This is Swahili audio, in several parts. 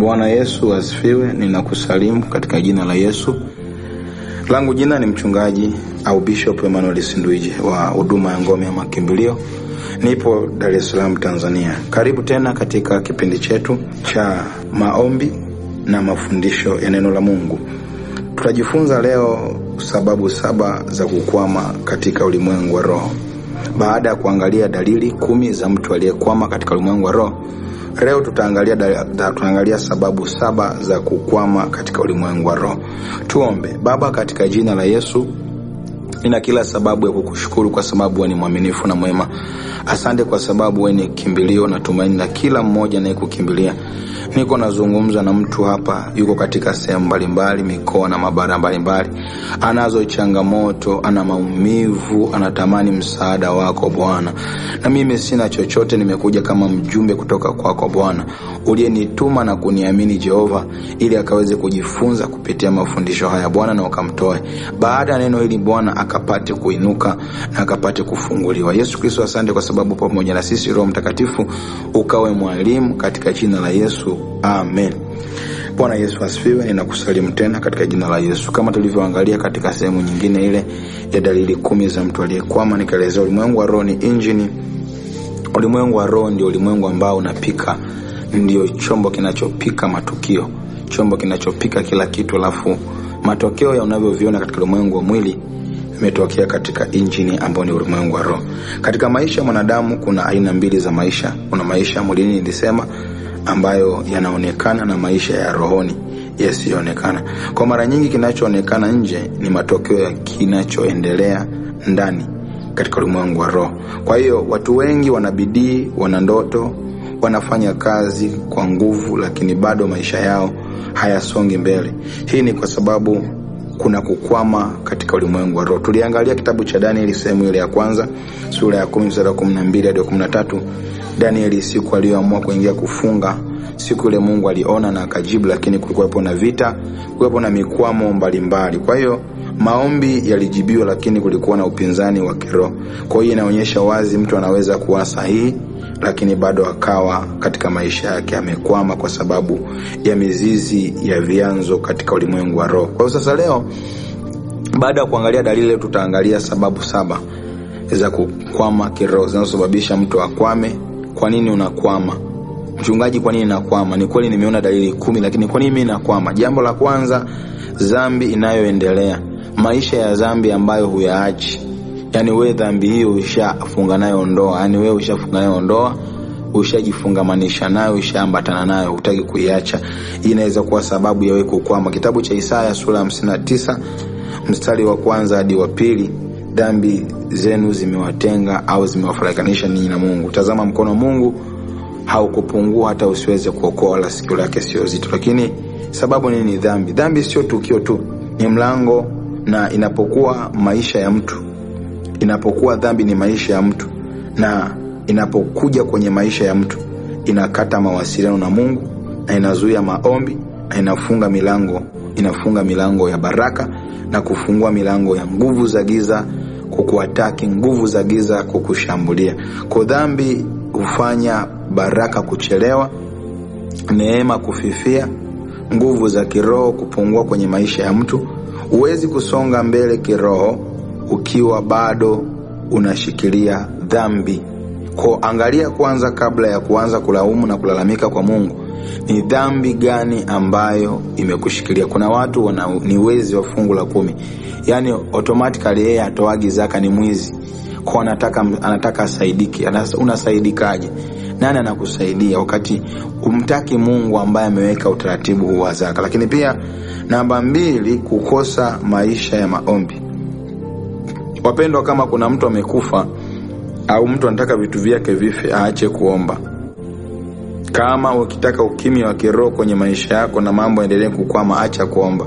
Bwana Yesu asifiwe. Ninakusalimu katika jina la Yesu. Langu jina ni mchungaji au Bishop Emmanuel Sinduije wa huduma ya Ngome ya Makimbilio. Nipo Dar es Salaam, Tanzania. Karibu tena katika kipindi chetu cha maombi na mafundisho ya neno la Mungu. Tutajifunza leo sababu 7 za kukwama katika ulimwengu wa roho. Baada ya kuangalia dalili 10 za mtu aliyekwama katika ulimwengu wa roho, leo tutaangalia sababu 7 za kukwama katika ulimwengu wa roho. Tuombe. Baba, katika jina la Yesu, nina kila sababu ya kukushukuru kwa sababu wewe ni mwaminifu na mwema. Asante kwa sababu wewe ni kimbilio na tumaini la kila mmoja anayekukimbilia. Niko nazungumza na mtu hapa yuko katika sehemu mbalimbali, mikoa na mabara mbalimbali. Anazo changamoto, ana maumivu, anatamani msaada wako Bwana. Na mimi sina chochote, nimekuja kama mjumbe kutoka kwako Bwana, uliyenituma na kuniamini Jehova, ili akaweze kujifunza kupitia mafundisho haya Bwana, na ukamtoe. Baada ya neno hili Bwana akapate kuinuka na akapate kufunguliwa. Yesu Kristo, asante kwa sababu pamoja na sisi. Roho Mtakatifu ukawe mwalimu katika jina la Yesu. Amen. Bwana Yesu asifiwe. Ninakusalimu tena katika jina la Yesu. Kama tulivyoangalia katika sehemu nyingine ile ya dalili 10 za mtu aliyekwama, nikaelezea ulimwengu wa roho ni engine. Ulimwengu wa roho ndio ulimwengu ambao unapika, ndio chombo kinachopika matukio, chombo kinachopika kila kitu, alafu matokeo ya unavyoviona katika ulimwengu wa mwili imetokea katika engine ambao ni ulimwengu wa roho. Katika maisha ya mwanadamu kuna aina 2 za maisha. Kuna maisha mwilini nilisema, ambayo yanaonekana, na maisha ya rohoni yasiyoonekana. Kwa mara nyingi kinachoonekana nje ni matokeo ya kinachoendelea ndani katika ulimwengu wa roho. Kwa hiyo watu wengi wana bidii, wana ndoto, wanafanya kazi kwa nguvu, lakini bado maisha yao hayasongi mbele. Hii ni kwa sababu kuna kukwama katika ulimwengu wa roho. Tuliangalia kitabu cha Danieli sehemu ile ya kwanza, sura ya 10 mstari wa 12 hadi 13. Danieli siku aliyoamua kuingia kufunga, siku ile Mungu aliona na akajibu, lakini kulikuwa na vita, kulikuwa na mikwamo mbalimbali. Kwa hiyo maombi yalijibiwa, lakini kulikuwa na upinzani wa kiroho. Kwa hiyo inaonyesha wazi mtu anaweza kuwa sahihi, lakini bado akawa katika maisha yake amekwama kwa sababu ya mizizi ya vyanzo katika ulimwengu wa roho. Kwa hiyo sasa leo, baada ya kuangalia dalili, tutaangalia sababu 7 za kukwama kiroho zinazosababisha mtu akwame. Kwa nini unakwama? Mchungaji, kwa nini nakwama? Ni kweli nimeona dalili 10, lakini kwa nini mimi nakwama? Jambo la kwanza, dhambi inayoendelea. Maisha ya dhambi ambayo huyaachi. Yaani wewe dhambi hiyo ushafunga nayo ndoa, yaani wewe ushafunga nayo ndoa, ushajifungamanisha nayo, ushaambatana nayo, hutaki kuiacha. Hii inaweza kuwa sababu ya wewe kukwama. Kitabu cha Isaya sura 59 mstari wa 1 hadi wa 2, dhambi zenu zimewatenga au zimewafarakanisha ninyi na Mungu. Tazama, mkono wa Mungu haukupungua hata usiweze kuokoa, wala sikio lake sio zito. Lakini sababu nini? Dhambi. Dhambi sio tukio tu, ni mlango. Na inapokuwa maisha ya mtu, inapokuwa dhambi ni maisha ya mtu, na inapokuja kwenye maisha ya mtu, inakata mawasiliano na Mungu, na inazuia maombi, na inafunga milango ya baraka, na kufungua milango ya nguvu za giza kukuataki, nguvu za giza kukushambulia. Kwa dhambi hufanya baraka kuchelewa, neema kufifia, nguvu za kiroho kupungua kwenye maisha ya mtu. Huwezi kusonga mbele kiroho ukiwa bado unashikilia dhambi. Kwa angalia kwanza, kabla ya kuanza kulaumu na kulalamika kwa Mungu, ni dhambi gani ambayo imekushikilia? Kuna watu ni wezi wa fungu la 10. Yaani automatically yeye atoagi zaka, ni mwizi. Kwa anataka asaidike. Unasaidikaje? Nani anakusaidia wakati umtaki Mungu ambaye ameweka utaratibu huu wa zaka? Lakini pia namba 2, kukosa maisha ya maombi. Wapendwa, kama kuna mtu amekufa au mtu anataka vitu vyake vife, aache kuomba. Kama ukitaka ukimya wa kiroho kwenye maisha yako na mambo endelee kukwama, acha kuomba.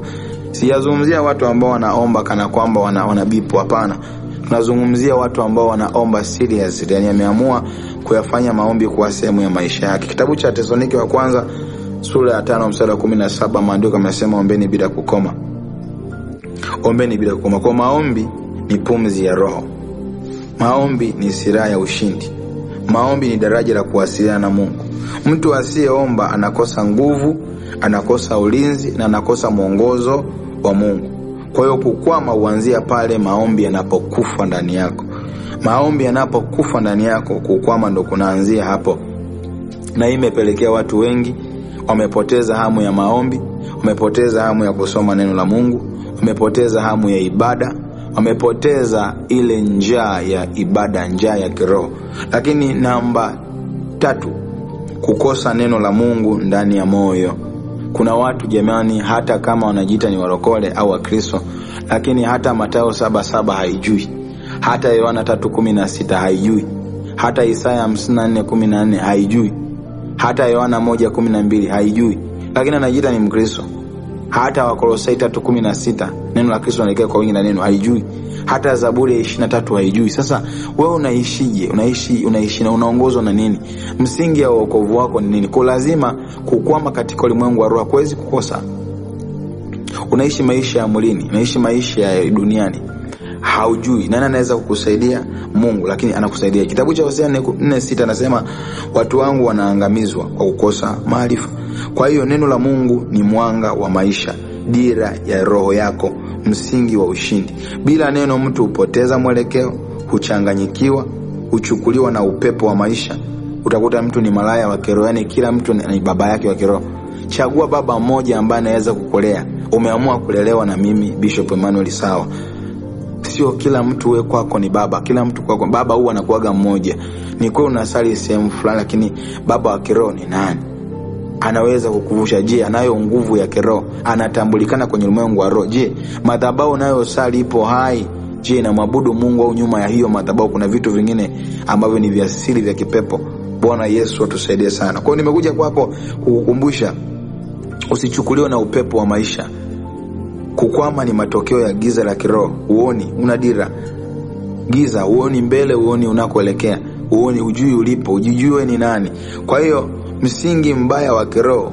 Siyazungumzia watu ambao wanaomba kana kwamba wanabipu, hapana. Tunazungumzia watu ambao wanaomba serious, yani ameamua kuyafanya maombi kuwa sehemu ya maisha yake. Kitabu cha Tesalonike wa kwanza sura ya 5 mstari wa 17, maandiko yamesema ombeni bila kukoma. Ombeni bila kukoma. Kwa maombi ni pumzi ya roho. Maombi ni silaha ya ushindi. Maombi ni daraja la kuwasiliana na Mungu. Mtu asiyeomba anakosa nguvu anakosa ulinzi na anakosa mwongozo wa Mungu. Kwa hiyo kukwama huanzia pale maombi yanapokufa ndani yako. Maombi yanapokufa ndani yako, kukwama ndo kunaanzia hapo. Na hii imepelekea watu wengi wamepoteza hamu ya maombi, wamepoteza hamu ya kusoma neno la Mungu, wamepoteza hamu ya ibada, wamepoteza ile njaa ya ibada, njaa ya kiroho. Lakini namba 3, kukosa neno la Mungu ndani ya moyo. Kuna watu jamani, hata kama wanajiita ni warokole au wakristo, lakini hata Mathayo 7:7 haijui, hata Yohana 3:16 haijui, hata Isaya 54:14 haijui, hata Yohana 1:12 haijui, lakini anajiita ni Mkristo. Hata Wakolosai 3:16 neno la Kristo linaelekea kwa wingi na neno haijui, hata Zaburi 23 haijui. Sasa wewe unaishije? Unaishi na unaongozwa na nini? Msingi wa wokovu wako ni nini? Kwa lazima kukwama katika ulimwengu wa roho, huwezi kukosa. Unaishi maisha ya mwilini, unaishi maisha ya duniani, haujui nani anaweza kukusaidia? Mungu, lakini anakusaidia. Kitabu cha Hosea 4:6 anasema watu wangu wanaangamizwa kwa kukosa maarifa. Kwa hiyo neno la Mungu ni mwanga wa maisha, dira ya roho yako, msingi wa ushindi. Bila neno mtu hupoteza mwelekeo, huchanganyikiwa, huchukuliwa na upepo wa maisha. Utakuta mtu ni malaya wa kiroho, yani kila mtu ni baba yake wa kiroho. Chagua baba mmoja ambaye anaweza kukulea. Umeamua kulelewa na mimi Bishop Emmanuel, sawa. Sio kila mtu wewe kwako ni baba, kila mtu kwako baba huwa anakuaga mmoja. Ni kweli unasali sehemu fulani, lakini baba wa kiroho ni nani? Anaweza kukuvusha. Je, anayo nguvu ya kiroho? Anatambulikana kwenye ulimwengu wa roho? Je, madhabahu unayosali ipo hai? Je, inamwabudu Mungu au nyuma ya hiyo madhabahu kuna vitu vingine ambavyo ni vya siri vya kipepo? Bwana Yesu atusaidie sana. Kwa hiyo nimekuja kwako kukukumbusha usichukuliwe na upepo wa maisha. Kukwama ni matokeo ya giza la kiroho. Uoni, una dira. Giza, uoni mbele, uoni unakoelekea, uoni, hujui ulipo, hujijui ni nani. Kwa hiyo msingi mbaya wa kiroho,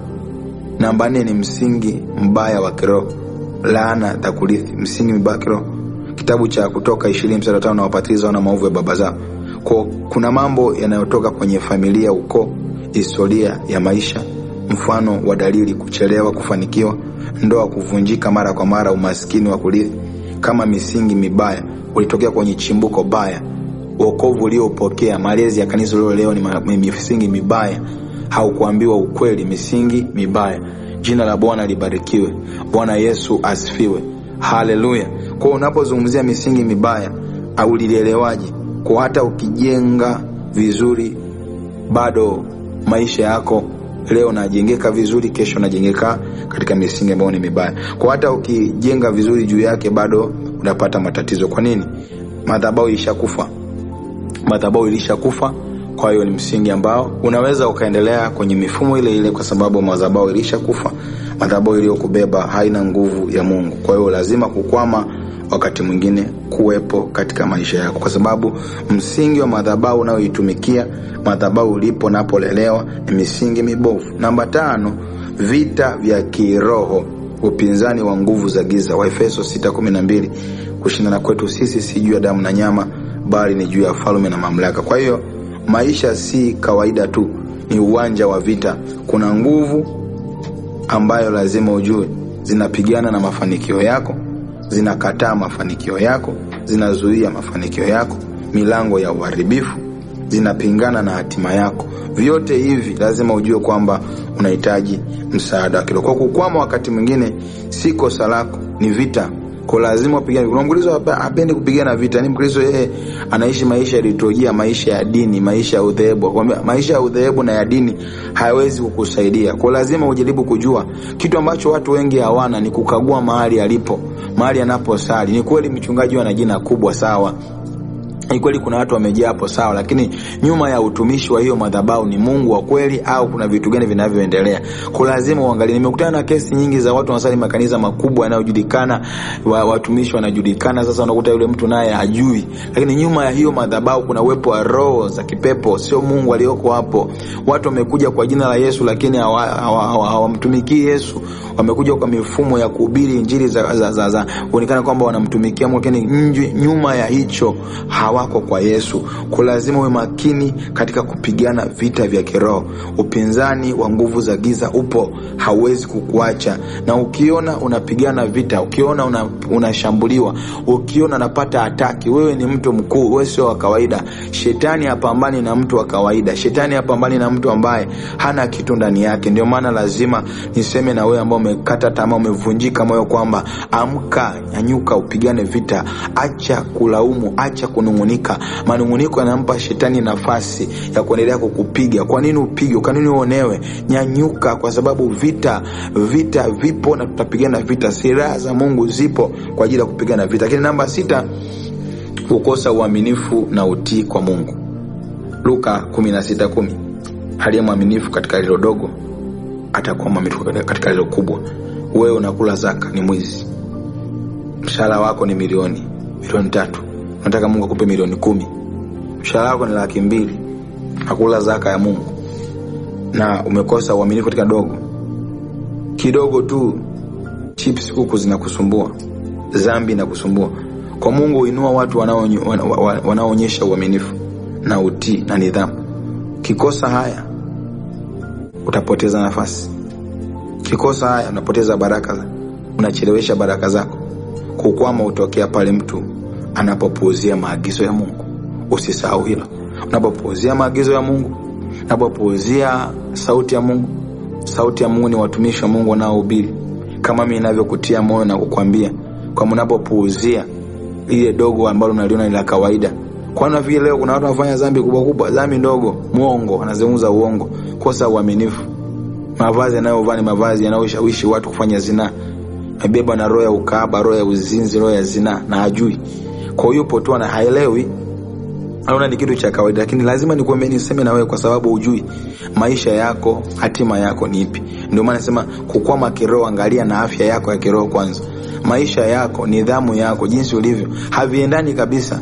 namba 4 ni msingi mbaya wa kiroho, laana za kurithi. Msingi mbaya wa kiroho, kitabu cha Kutoka 20:5 na wapatiliza wana maovu ya baba zao. Kuna mambo yanayotoka kwenye familia, ukoo, historia ya maisha, mfano wa dalili: kuchelewa kufanikiwa, ndoa kuvunjika mara kwa mara, umaskini wa kurithi. Kama misingi mibaya, ulitokea kwenye chimbuko baya. Wokovu uliopokea, malezi ya kanisa leo ni misingi mibaya. Haukuambiwa ukweli, misingi mibaya. Jina la Bwana libarikiwe. Bwana Yesu asifiwe. Haleluya. Kwa unapozungumzia misingi mibaya, au lilielewaje? Kwa hata ukijenga vizuri, bado maisha yako leo najengeka vizuri, kesho najengeka katika misingi ambayo ni mibaya. Kwa hata ukijenga vizuri juu yake, bado unapata matatizo. Kwa nini? Madhabahu ilishakufa. Madhabahu ilishakufa. Kwa hiyo ni msingi ambao unaweza ukaendelea kwenye mifumo ile ile, kwa sababu madhabahu ilishakufa. Madhabahu iliyokubeba haina nguvu ya Mungu. Kwa hiyo lazima kukwama wakati mwingine kuwepo katika maisha yako, kwa sababu msingi wa madhabahu unayoitumikia, madhabahu ulipo napolelewa, ni misingi mibovu. Namba 5, vita vya kiroho, upinzani wa nguvu za giza. Waefeso 6:12, kushindana kwetu sisi si juu ya damu na nyama, bali ni juu ya falme na mamlaka. Kwa hiyo maisha si kawaida tu, ni uwanja wa vita. Kuna nguvu ambayo lazima ujue zinapigana na mafanikio yako, zinakataa mafanikio yako, zinazuia mafanikio yako, milango ya uharibifu, zinapingana na hatima yako. Vyote hivi lazima ujue kwamba unahitaji msaada wa kiroho. Kwa kukwama wakati mwingine si kosa lako, ni vita. Kwa lazima upigane. Kuna Mkristo hapendi kupigana vita. Ni Mkristo yeye anaishi maisha ya liturujia, maisha ya dini, maisha ya udhehebu. Maisha ya udhehebu na ya dini hayawezi kukusaidia. Kwa lazima ujaribu kujua kitu ambacho watu wengi hawana, ni kukagua mahali alipo, mahali anaposali. Ni kweli mchungaji ana jina kubwa, sawa. Ni kweli kuna watu wamejaa hapo, sawa, lakini nyuma ya utumishi wa hiyo madhabahu ni Mungu wa kweli au kuna vitu gani vinavyoendelea? Kwa lazima uangalie. Nimekutana na kesi nyingi za watu wanasali makanisa makubwa yanayojulikana, watumishi wanajulikana, sasa unakuta yule mtu naye hajui, lakini nyuma ya hiyo madhabahu kuna uwepo wa roho za kipepo, sio Mungu aliyoko hapo. Watu wamekuja kwa jina la Yesu, lakini hawamtumikii Yesu. Wamekuja kwa mifumo ya kuhubiri injili za kuonekana kwamba wanamtumikia Mungu, lakini nyuma ya hicho wako kwa Yesu. Lazima uwe makini katika kupigana vita vya kiroho. Upinzani wa nguvu za giza upo, hauwezi kukuacha. Na ukiona unapigana vita, ukiona unashambuliwa, ukiona unapata ataki, wewe ni mtu mkuu, wewe sio wa kawaida. Shetani hapambani na mtu wa kawaida. Shetani hapambani na mtu ambaye hana kitu ndani yake. Ndio maana lazima niseme na wewe ambao umekata tamaa, umevunjika moyo, kwamba amka, nyanyuka, upigane vita. Acha kulaumu, acha kunungunika. Manunguniko yanampa shetani nafasi ya kuendelea kukupiga. Kwa nini upige? Kwa nini uonewe? Nyanyuka, kwa sababu vita vipo na tutapigana vita. Silaha za Mungu zipo kwa ajili ya kupigana vita. Lakini namba 6, kukosa uaminifu na utii kwa Mungu. Luka 16:10. Aliye mwaminifu katika lilo dogo atakuwa mwaminifu katika lilo kubwa. Wewe unakula zaka, ni mwizi. Mshahara wako ni milioni 3. Unataka Mungu akupe milioni 10. Mshahara wako ni 200,000. Hakula zaka ya Mungu. Na umekosa uaminifu katika dogo. Kidogo tu chips kuku zinakusumbua. Dhambi inakusumbua. Kwa Mungu huinua watu wanaoonyesha uaminifu na utii na nidhamu. Kikosa haya utapoteza nafasi. Kikosa haya unapoteza baraka, unachelewesha baraka zako. Kukwama utokea pale mtu anapopuuzia maagizo ya Mungu. Usisahau hilo. Unapopuuzia maagizo ya Mungu, unapopuuzia sauti ya Mungu. Sauti ya Mungu ni watumishi wa Mungu wanaohubiri. Kama mimi ninavyokutia moyo na kukwambia, kwa mnapopuuzia ile dogo ambalo unaliona ni la kawaida. Kwa vile leo kuna watu wanafanya dhambi kubwa, dhambi ndogo, muongo, anazungumza uongo, kosa uaminifu. Mavazi yanayovaa ni mavazi yanayoshawishi watu kufanya zinaa. Amebeba na roho ya ukahaba, roho ya uzinzi, roho ya zinaa, na hajui. Kwa hiyo yupo tu na haelewi. Anaona ni kitu cha kawaida. Lakini lazima nikuambie, niseme na wewe, kwa sababu hujui maisha yako, hatima yako ni ipi. Ndio maana nasema kukwama kiroho, angalia na afya yako ya kiroho kwanza. Maisha yako, nidhamu yako, jinsi ulivyo, haviendani kabisa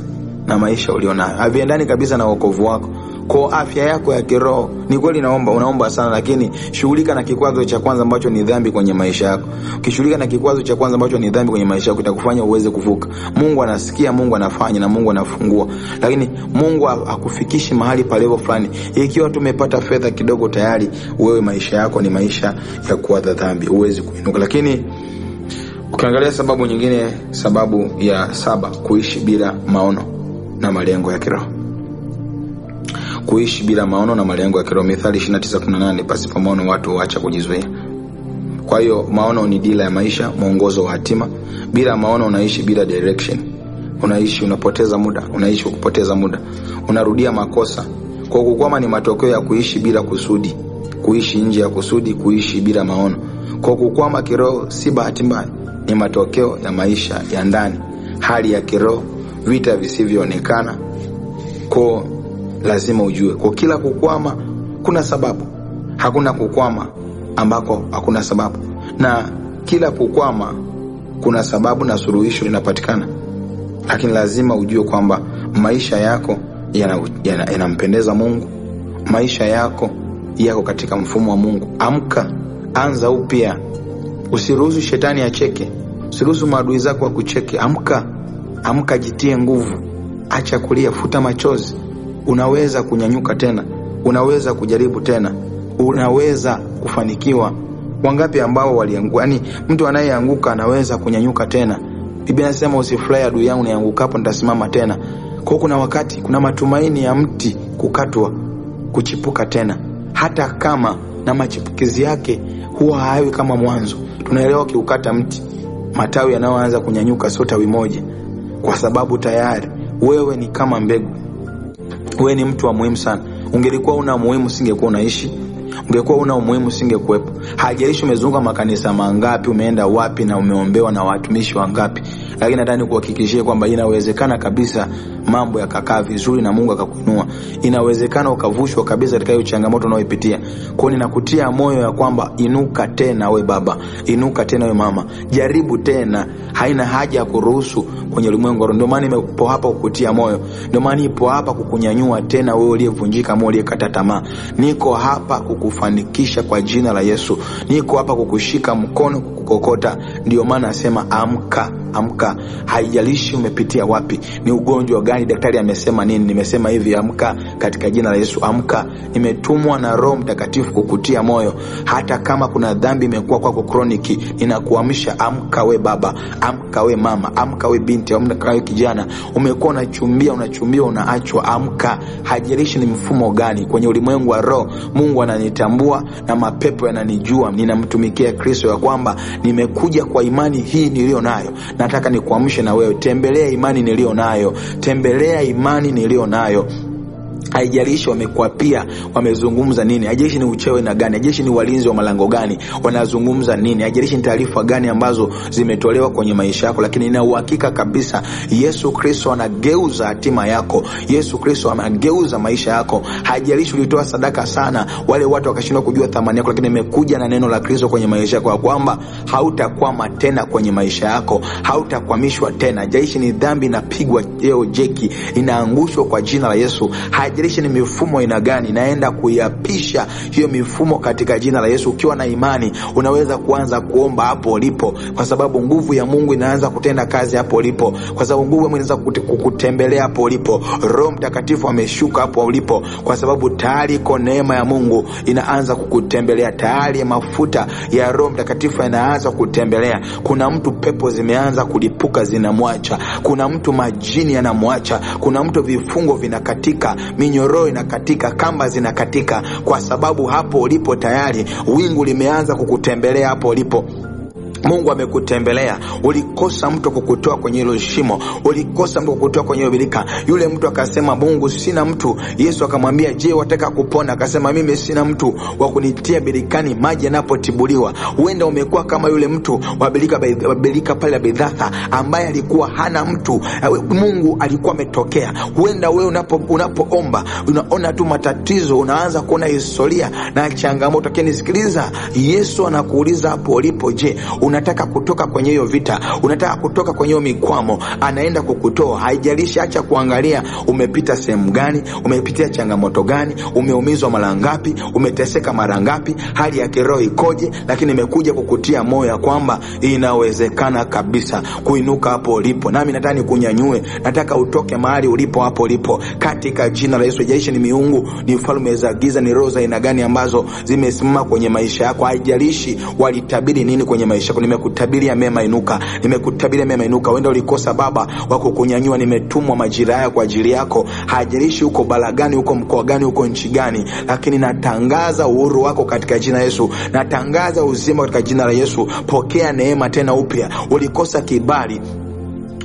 na maisha ulionayo. Haviendani kabisa na wokovu wako. Kwa afya yako ya kiroho, ni kweli unaomba sana, lakini shughulika na kikwazo cha kwanza ambacho ni dhambi kwenye maisha yako. Ukishughulika na kikwazo cha kwanza ambacho ni dhambi kwenye maisha yako, itakufanya uweze kuvuka. Mungu anasikia, Mungu anafanya, na Mungu anafungua. Lakini Mungu akufikishi mahali pa level fulani. Ikiwa tumepata fedha kidogo tayari, wewe maisha yako ni maisha ya kuadha dhambi, uweze kuinuka. Lakini ukiangalia sababu nyingine, sababu ya 7, kuishi bila maono na malengo ya kiroho. Kuishi bila maono na malengo ya kiroho. Mithali 29:18, pasipo maono watu huacha kujizuia. Kwa hiyo maono ni dira ya maisha, mwongozo wa hatima. Bila maono unaishi bila direction. Unaishi unapoteza muda, unaishi kupoteza muda. Unarudia makosa. Kwa kukwama ni matokeo ya kuishi bila kusudi. Kuishi nje ya kusudi, kuishi bila maono. Kwa kukwama kiroho si bahati mbaya, ni matokeo ya maisha ya ndani, hali ya kiroho, vita visivyoonekana. Kwa lazima ujue, kwa kila kukwama kuna sababu. Hakuna kukwama ambako hakuna sababu. Na kila kukwama kuna sababu na suluhisho linapatikana. Lakini lazima ujue kwamba maisha yako yanampendeza Mungu. Maisha yako katika mfumo wa Mungu. Amka, anza upya. Usiruhusu shetani acheke. Usiruhusu maadui zako wakucheke. Amka, jitie nguvu. Acha kulia, futa machozi. Unaweza kunyanyuka tena. Unaweza kujaribu tena. Unaweza kufanikiwa. Wangapi ambao walianguka? Yaani mtu anayeanguka anaweza kunyanyuka tena. Biblia inasema usifurahi adui yangu niangukapo nitasimama tena. Kwa kuna wakati, kuna matumaini ya mti kukatwa, kuchipuka tena. Hata kama na machipukizi yake huwa hayawi kama mwanzo. Tunaelewa kiukata mti, matawi yanayoanza kunyanyuka sio tawi moja. Kwa sababu tayari wewe ni kama mbegu. Wewe ni mtu wa muhimu sana. Ungelikuwa una muhimu singekuwa unaishi. Ungekuwa una umuhimu singekuwepo. Hajalishi umezunguka makanisa mangapi, umeenda wapi na umeombewa na watumishi wangapi. Lakini nataka kuhakikishia kwamba inawezekana kabisa mambo yakakaa vizuri na Mungu akakuinua. Inawezekana ukavushwa kabisa katika hiyo changamoto unayoipitia. Kwa hiyo ninakutia moyo ya kwamba inuka tena we baba, inuka tena we mama. Jaribu tena. Haina haja ya kuruhusu kwenye ulimwengu. Ndio maana nimepo hapa kukutia moyo. Ndio maana nipo hapa kukunyanyua tena wewe uliyevunjika, moyo uliyekata tamaa. Niko hapa kufanikisha kwa jina la Yesu. Niko hapa kukushika mkono, kukukokota. Ndio maana nasema amka, amka. Haijalishi umepitia wapi, ni ugonjwa gani, daktari amesema nini, nimesema hivi, amka katika jina la Yesu. Amka. Nimetumwa na Roho Mtakatifu kukutia moyo. Hata kama kuna dhambi imekuwa kwako kroniki, ninakuamsha. Amka we baba, amka we mama, amka we binti, amka we kijana. Umekuwa unachumbia unaachwa. Amka. Haijalishi ni mfumo gani. Kwenye ulimwengu wa roho, Mungu ananitambua na mapepo yananijua. Ninamtumikia Kristo, ya kwamba nimekuja kwa imani hii nilio nayo. Nataka nikuamshe na wewe, tembelea imani nilio nayo. Tembelea imani nilio nayo. Haijalishi wamekwapia, wamezungumza nini, haijalishi ni uchewe na gani, haijalishi ni walinzi wa malango gani wanazungumza nini, haijalishi ni taarifa gani ambazo zimetolewa kwenye maisha yako, lakini nina uhakika kabisa Yesu Kristo anageuza hatima yako. Yesu Kristo anageuza maisha yako. Haijalishi ulitoa sadaka sana, wale watu wakashindwa kujua thamani yako, lakini nimekuja na neno la Kristo kwenye maisha yako, kwamba hautakwama tena kwenye maisha yako, hautakwamishwa tena. Haijalishi ni dhambi inapigwa jeki, inaangushwa kwa jina la Yesu. Haijalishi ni mifumo ina gani, naenda kuiapisha hiyo mifumo katika jina la Yesu. Ukiwa na imani, unaweza kuanza kuomba hapo ulipo, kwa sababu nguvu ya Mungu inaanza kutenda kazi hapo ulipo, kwa sababu nguvu ya Mungu inaanza kukutembelea hapo ulipo. Roho Mtakatifu ameshuka hapo ulipo, kwa sababu tayari iko neema ya Mungu inaanza kukutembelea. Tayari mafuta ya Roho Mtakatifu yanaanza kutembelea. Kuna mtu pepo zimeanza kulipuka, zinamwacha. Kuna mtu majini yanamwacha. Kuna mtu vifungo vinakatika, minyororo inakatika, kamba zinakatika, kwa sababu hapo ulipo tayari wingu limeanza kukutembelea hapo ulipo. Mungu amekutembelea. Ulikosa mtu kukutoa kwenye hilo shimo, ulikosa mtu kukutoa kwenye birika. Yule mtu akasema, Mungu sina mtu. Yesu akamwambia, je, wataka kupona? Akasema, mimi sina mtu wa kunitia birikani maji yanapotibuliwa. Huenda umekuwa kama yule mtu wa birika pale Bethesda, ambaye alikuwa hana mtu. Mungu alikuwa ametokea. Huenda wewe unapoomba unaona tu matatizo, unaanza kuona historia na changamoto. Nisikiliza, Yesu anakuuliza hapo ulipo, je, unataka kutoka kwenye hiyo vita? Unataka kutoka kwenye hiyo mikwamo? Anaenda kukutoa. Haijalishi, acha kuangalia umepita sehemu gani, umepitia changamoto gani, umeumizwa mara ngapi, umeteseka mara ngapi, hali ya kiroho ikoje, lakini nimekuja kukutia moyo ya kwamba inawezekana kabisa kuinuka hapo ulipo. Nami nataka nikunyanyue, nataka utoke mahali ulipo hapo ulipo katika jina la Yesu. Haijalishi ni miungu, ni falme za giza, ni roho za aina gani ambazo zimesimama kwenye maisha yako. Haijalishi walitabiri nini kwenye maisha yako, nimekutabiria mema, inuka. Nimekutabiria mema, inuka. Wenda ulikosa baba wako kunyanyua, nimetumwa majira haya kwa ajili yako. Haijalishi uko balagani, uko mkoa gani, uko nchi gani, lakini natangaza uhuru wako katika jina la Yesu. Natangaza uzima katika jina la Yesu. Pokea neema tena upya. Ulikosa kibali,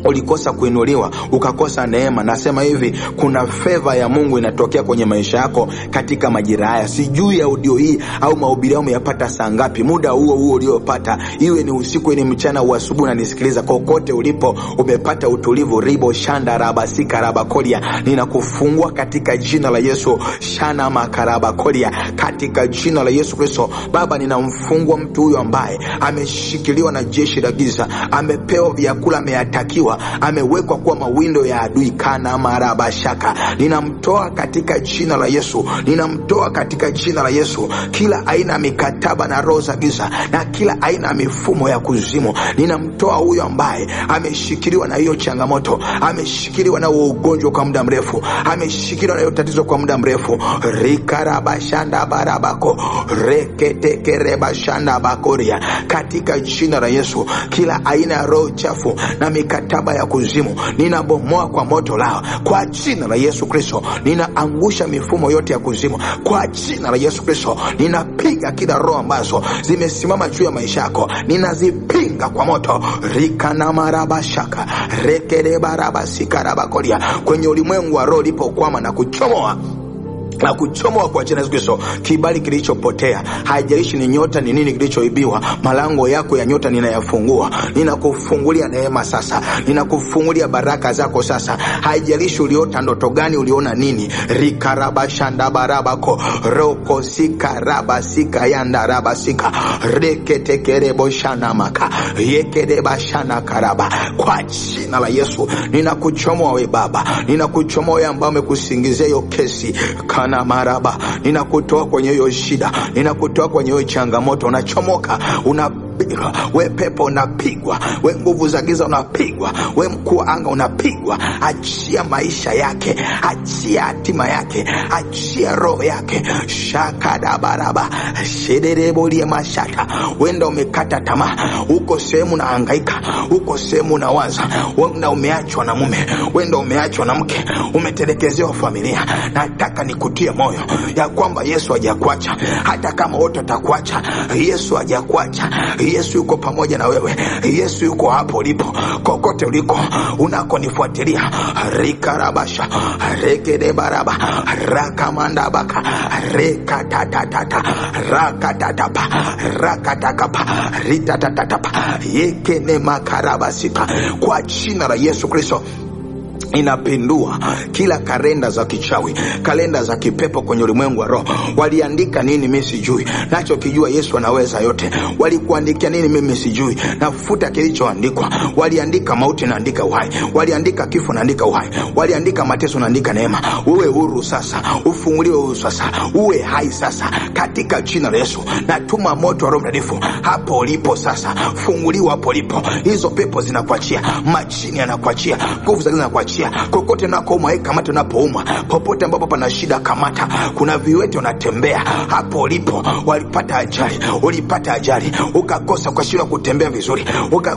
ulikosa kuinuliwa, ukakosa neema. Nasema hivi, kuna favor ya Mungu inatokea kwenye maisha yako katika majira haya. Sijui audio hii au mahubiri yao umeyapata saa ngapi, muda huo uliopata, iwe ni usiku, ni mchana au asubuhi, na nisikiliza kokote ulipo, umepata utulivu. Ribo shanda rabasika rabakolia, ninakufungua katika jina la Yesu. Shana makarabakolia, katika jina la Yesu Kristo. Baba, ninamfungua mtu huyo ambaye ameshikiliwa na jeshi la giza, amepewa vyakula, ameyatakiwa, amewekwa kwa mawindo ya adui. Kana marabashaka, ninamtoa katika jina la Yesu. Ninamtoa katika jina la Yesu. Kila aina ya mikataba na roho za giza na kila aina ya mifumo ya kuzimu, ninamtoa huyo ambaye ameshikiliwa na hiyo changamoto, ameshikiliwa na ugonjwa kwa muda mrefu, ameshikiliwa na hiyo tatizo kwa muda mrefu. Rikarabashanda barabako, reketekerebashanda bakoria, katika jina la Yesu. Kila aina ya roho chafu na mikataba ya kuzimu, ninabomoa kwa moto lao kwa jina la Yesu Kristo. Ninaangusha mifumo yote ya kuzimu kwa jina la Yesu Kristo. Ninapiga kila roho ambazo zimesimama juu ya maisha yako, ninazipinga kwa moto. Rikana marabashaka, rekerebarabasika rabakolia. Kwenye ulimwengu wa roho lipokwama na kuchomoa kwa jina la Yesu Kristo. Kibali kilichopotea, haijalishi ni nyota ni nini kilichoibiwa, malango yako ya nyota ninayafungua. Ninakufungulia neema sasa, ninakufungulia baraka zako sasa. Haijalishi uliota ndoto gani, uliona nini. Rikarabashanda barabako, roko sika rabasika yanda rabasika, reketekerebo shana maka, yekedeba shana karaba. Kwa jina la Yesu ninakuchomoa we baba, ninakuchomoa we ambao umekusingizia hiyo kesi. Rakana maraba, ninakutoa kwenye hiyo shida, ninakutoa kwenye hiyo changamoto. Unachomoka, we pepo unapigwa, we nguvu za giza unapigwa, we mkuu wa anga unapigwa. Achia maisha yake, achia hatima yake, achia roho yake. Shakada baraba shederebolie mashata. Wenda umekata tamaa, uko sehemu na hangaika, uko sehemu na waza, wenda umeachwa na mume, wenda umeachwa na mke, umetelekezewa familia. Nataka nikutie moyo ya kwamba Yesu hajakuacha. Hata kama wote watakuacha, Yesu hajakuacha. Yesu yuko pamoja na wewe. Yesu yuko hapo ulipo, kokote uliko unakonifuatilia. Rikarabasha rekede baraba rakamanda baka rekatatata rakatatapa rakatakapa ritatatapa yekene makarabasika. Kwa jina la Yesu Kristo inapindua kila kalenda za kichawi, kalenda za kipepo kwenye ulimwengu wa roho. Waliandika nini mimi sijui, nacho kijua Yesu anaweza yote. Walikuandikia nini mimi sijui, nafuta kilichoandikwa. Waliandika mauti, naandika uhai. Waliandika kifo, naandika uhai. Waliandika mateso, naandika neema. Uwe huru sasa, ufunguliwe huru sasa, uwe hai sasa katika jina la Yesu. Natuma moto wa Roho Mtakatifu hapo ulipo sasa, funguliwa hapo ulipo. Hizo pepo zinakuachia, majini yanakuachia, nguvu za giza zinakuachia. Kokote unakoumwa kamata, unapoumwa popote ambapo pana shida kamata. Kuna viwete unatembea hapo ulipo, walipata ajali, ulipata ajali ukakosa kwa shida kutembea vizuri,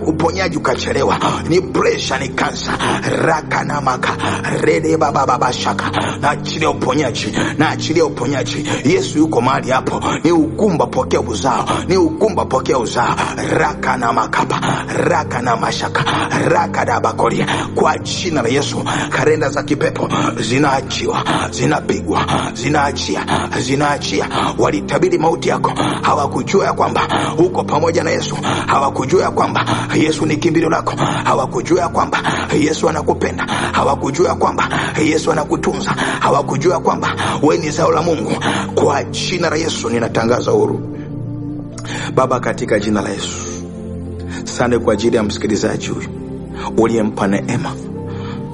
uponyaji ukachelewa, ni pressure, ni kansa. Rakana maka rede baba baba shaka, na achilia uponyaji, na achilia uponyaji. Yesu yuko mahali hapo. Ni ugumba, pokea uzao, ni ugumba, pokea uzao. Rakana makapa rakana mashaka rakada bakolia. Kwa jina la Yesu, kalenda za kipepo zinaachiwa, zinapigwa, zinaachia. Walitabiri mauti yako, hawakujua ya kwamba uko pamoja na Yesu. Hawakujua ya kwamba Yesu ni kimbilio lako. Hawakujua ya kwamba Yesu anakupenda. Hawakujua ya kwamba Yesu anakutunza. Hawakujua ya kwamba wewe ni zao la Mungu. Kwa jina la Yesu ninatangaza uhuru. Baba, katika jina la Yesu, asante kwa ajili ya msikilizaji huyu uliyempa neema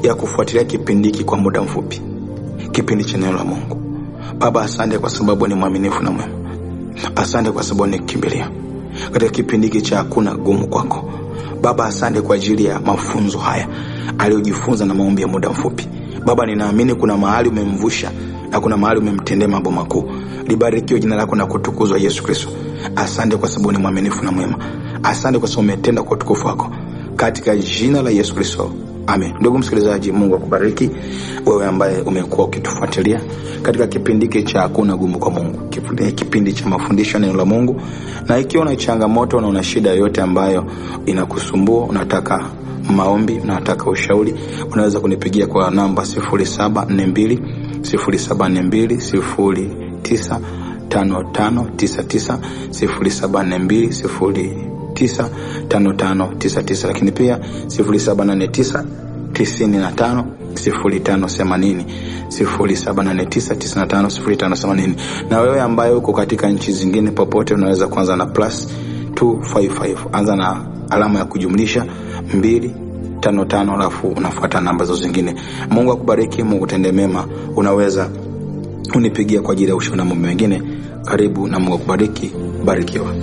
ya kufuatilia kipindi hiki kwa muda mfupi, kipindi cha neno la Mungu. Baba, asante kwa sababu ni mwaminifu na mwema. Asante kwa sababu ni kimbilia katika kipindi hiki cha hakuna gumu kwako. Baba, asante kwa ajili ya mafunzo haya aliyojifunza na maombi ya muda mfupi. Baba, ninaamini kuna mahali umemvusha na kuna mahali umemtendea mambo makuu. Libarikiwe jina lako na kutukuzwa Yesu Kristo. Asante kwa sababu ni mwaminifu na mwema. Asante kwa sababu umetenda kwa utukufu wako, katika jina la Yesu Kristo. Amen. Ndugu msikilizaji, Mungu akubariki wewe ambaye umekuwa ukitufuatilia katika kipindi hiki cha hakuna gumu kwa Mungu, kipindi cha mafundisho neno la Mungu. Na ikiwa una changamoto na una shida yote ambayo inakusumbua, unataka maombi, unataka ushauri, unaweza kunipigia kwa namba 0742 095599 0742 lakini pia 0789 95 0580 0789 95 0580. Na wewe ambaye uko katika nchi zingine popote, unaweza kuanza na +255, anza na alama ya kujumlisha 255 alafu unafuata namba zote zingine. Mungu akubariki, Mungu utende mema. Unaweza unipigia kwa ajili ya ushauri na mambo mengine. Karibu na Mungu akubariki. Barikiwa.